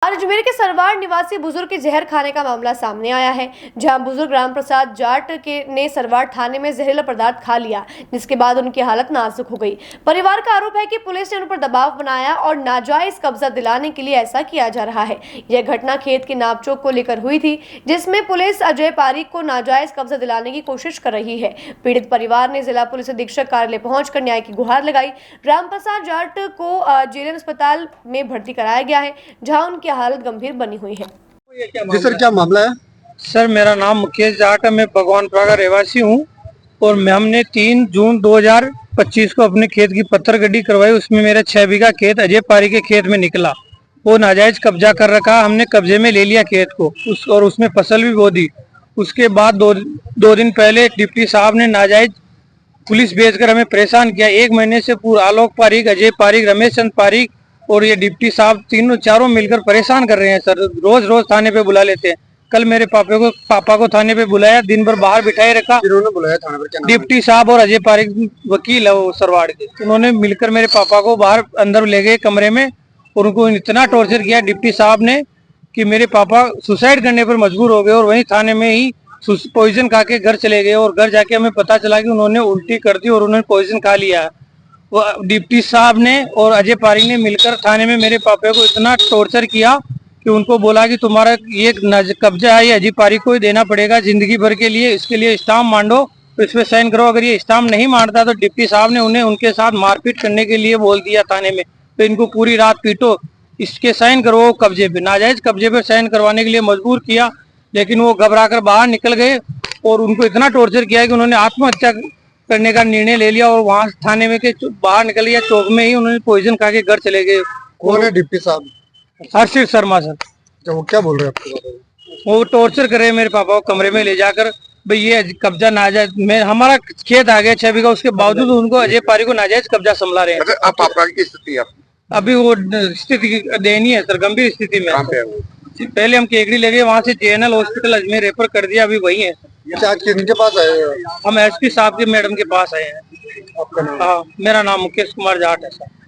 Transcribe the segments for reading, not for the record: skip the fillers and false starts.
आज अजमेर के सरवार निवासी बुजुर्ग के जहर खाने का मामला सामने आया है, जहां बुजुर्ग रामप्रसाद जाट ने सरवार थाने में जहरीला पदार्थ खा लिया, जिसके बाद उनकी हालत नाजुक हो गई। परिवार का आरोप है कि पुलिस ने उन पर दबाव बनाया और नाजायज कब्जा दिलाने के लिए ऐसा किया जा रहा है। यह घटना खेत के नापचोक को लेकर हुई थी, जिसमें पुलिस अजय पारीक को नाजायज कब्जा दिलाने की कोशिश कर रही है। पीड़ित परिवार ने जिला पुलिस अधीक्षक कार्यालय पहुंचकर न्याय की गुहार लगाई। रामप्रसाद जाट को जेएलएम अस्पताल में भर्ती कराया गया है, जहां उनकी हालत गंभीर बनी हुई है। जी सर, क्या मामला है? सर, मेरा नाम मुकेश जाट है। मैं भगवानपुरा का रहवासी हूँ और हमने 3 जून 2025 को अपने खेत की पत्थर गड्डी करवाई। उसमें मेरा 6 बीघा खेत अजय पारी के खेत में निकला। वो नाजायज कब्जा कर रखा, हमने कब्जे में ले लिया खेत को और उसमें फसल भी बो दी। उसके बाद दो दिन पहले डिप्टी साहब ने नाजायज पुलिस भेजकर हमें परेशान किया। 1 महीने से पूरा आलोक पारीक, अजय पारीक, रमेश चंद पारीक और ये डिप्टी साहब चारों मिलकर परेशान कर रहे हैं सर। रोज रोज थाने पे बुला लेते हैं। कल मेरे पापा को थाने पे बुलाया, दिन भर बाहर बिठाए रखा। जिन्होंने बुलाया थाने पर क्या नाम है? डिप्टी साहब और अजय पारीक वकील है वो सरवाड़ के। उन्होंने मिलकर मेरे पापा को बाहर अंदर ले गए कमरे में और उनको इतना टॉर्चर किया डिप्टी साहब ने कि मेरे पापा सुसाइड करने पर मजबूर हो गए और वहीं थाने में ही पॉइजन खा के घर चले गए। और घर जाके हमें पता चला कि उन्होंने उल्टी कर दी और उन्होंने पॉइजन खा लिया। वो डिप्टी साहब ने और अजय पारीक ने मिलकर थाने में मेरे पापा को इतना टॉर्चर किया कि उनको बोला कि तुम्हारा ये कब्जा है, ये अजय पारीक को ही देना पड़ेगा जिंदगी भर के लिए। इसके लिए स्टाम्प मांडो, तो इस पे साइन करो। अगर ये स्टाम्प नहीं मांडता तो डिप्टी साहब ने उन्हें उनके साथ मारपीट करने के लिए बोल दिया थाने में। तो इनको पूरी रात पीटो, इसके साइन करो कब्जे पे, नाजायज कब्जे पे साइन करवाने के लिए मजबूर किया। लेकिन वो घबरा कर बाहर निकल गए और उनको इतना टॉर्चर किया कि उन्होंने आत्महत्या करने का निर्णय ले लिया और वहां थाने में के बाहर निकल गया। चौक में ही उन्होंने पॉइजन खा के घर चले गए। कौन है डिप्टी साहब? हर्षित शर्मा सर। तो वो क्या बोल रहे हैं आपको? वो टॉर्चर कर रहे हैं मेरे पापा को कमरे में ले जाकर। भाई ये कब्जा नाजायज, मैं हमारा खेत आ गया 6 बीघा, उसके बावजूद उनको अजय पारी को नाजायज कब्जा संभला रहे हैं। आप पापा की स्थिति है? अभी वो स्थिति दयनीय है सर, गंभीर स्थिति में। पहले हम केकड़ी ले गए, वहाँ से जेएनएल हॉस्पिटल अजमेर रेफर कर दिया, अभी वही है। क्या किनके पास आए हो? हम एसपी साहब के मैडम के पास आए हैं। आपका नाम? हाँ, मेरा नाम मुकेश कुमार जाट है सर।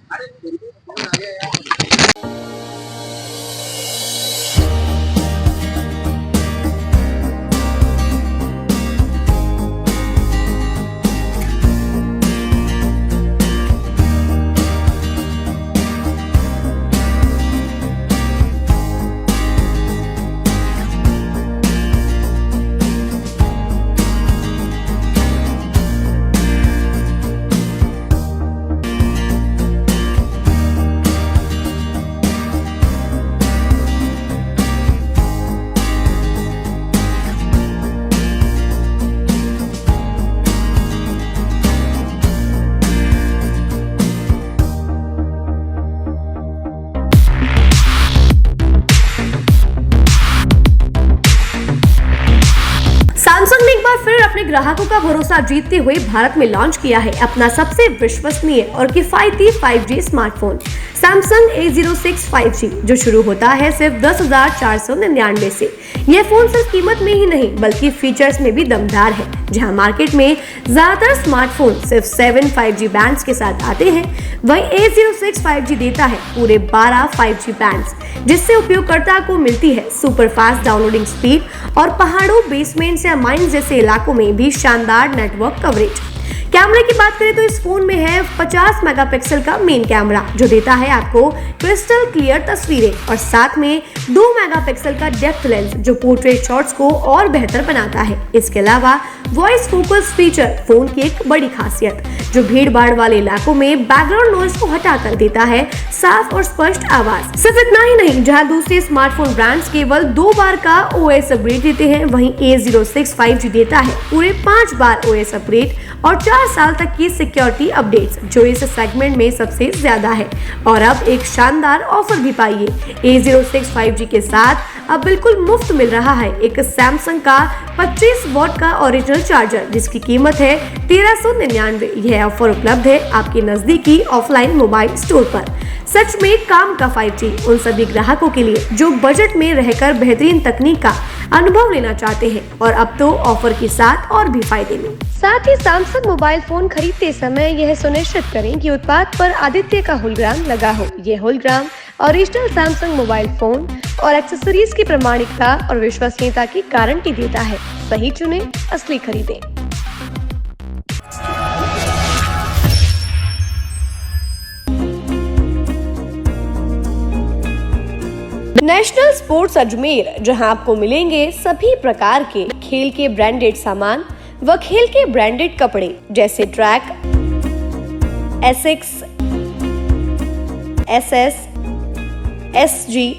सैमसंग ने एक बार फिर अपने ग्राहकों का भरोसा जीतते हुए भारत में लॉन्च किया है अपना सबसे विश्वसनीय और किफायती 5G smartphone Samsung A06 5G, जो शुरू होता है सिर्फ 10,499 से। यह फोन सिर्फ कीमत में ही नहीं बल्कि फीचर्स में भी दमदार है। जहां मार्केट में ज्यादातर स्मार्टफोन सिर्फ 7 5G बैंड्स के साथ आते हैं, वहीं A06 5G देता है पूरे 12 5G बैंड्स, जिससे उपयोगकर्ता को मिलती है सुपर फास्ट डाउनलोडिंग स्पीड और पहाड़ों, बेसमेंट्स या माइंस जैसे इलाकों में भी शानदार नेटवर्क कवरेज। कैमरे की बात करें तो इस फोन में है 50 मेगापिक्सल का मेन कैमरा, जो देता है आपको क्रिस्टल क्लियर तस्वीरें, और साथ में 2 मेगापिक्सल का डेप्थ लेंस, जो पोर्ट्रेट शॉट्स को और बेहतर बनाता है। इसके अलावा वॉइस फोकस फीचर फोन की एक बड़ी खासियत, जो भीड़ भाड़ वाले इलाकों में बैकग्राउंड नॉइज को हटाकर देता है साफ और स्पष्ट आवाज। सिर्फ इतना ही नहीं, जहां दूसरे स्मार्टफोन ब्रांड्स केवल 2 बार का OS अपग्रेड देते हैं, वहीं A06 5G देता है पूरे 5 बार OS अपग्रेड और 4 साल तक की सिक्योरिटी अपडेट्स, जो इस सेगमेंट में सबसे ज्यादा है। और अब एक शानदार ऑफर भी पाइए। A06 5G के साथ अब बिल्कुल मुफ्त मिल रहा है एक सैमसंग का 25 वॉट का ओरिजिनल चार्जर, जिसकी कीमत है 1399। यह ऑफर उपलब्ध है आपके नजदीकी ऑफलाइन मोबाइल स्टोर पर। सच में काम का 5G उन सभी ग्राहकों के लिए जो बजट में रहकर बेहतरीन तकनीक का अनुभव लेना चाहते हैं और अब तो ऑफर के साथ और भी फायदे में। साथ ही सैमसंग मोबाइल फोन खरीदते समय यह सुनिश्चित करें कि उत्पाद पर आदित्य का होलोग्राम लगा हो। ये hologram original Samsung mobile phone और एक्सेसरीज की प्रामाणिकता और विश्वसनीयता की गारंटी देता है। सही चुने, असली खरीदें। नेशनल स्पोर्ट्स अजमेर, जहां आपको मिलेंगे सभी प्रकार के खेल के ब्रांडेड सामान व खेल के ब्रांडेड कपड़े जैसे track, Asics, SS, SG,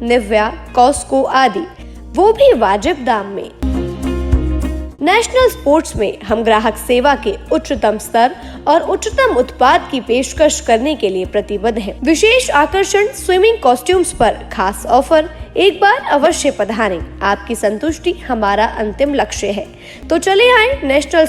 Nivia, Cosco आदि, वो भी वाजिब दाम में। नेशनल स्पोर्ट्स में हम ग्राहक सेवा के उच्चतम स्तर और उच्चतम उत्पाद की पेशकश करने के लिए प्रतिबद्ध हैं। विशेष आकर्षण स्विमिंग कॉस्ट्यूम्स पर खास ऑफर। एक बार अवश्य पधारें, आपकी संतुष्टि हमारा अंतिम लक्ष्य है। तो चले आए नेशनल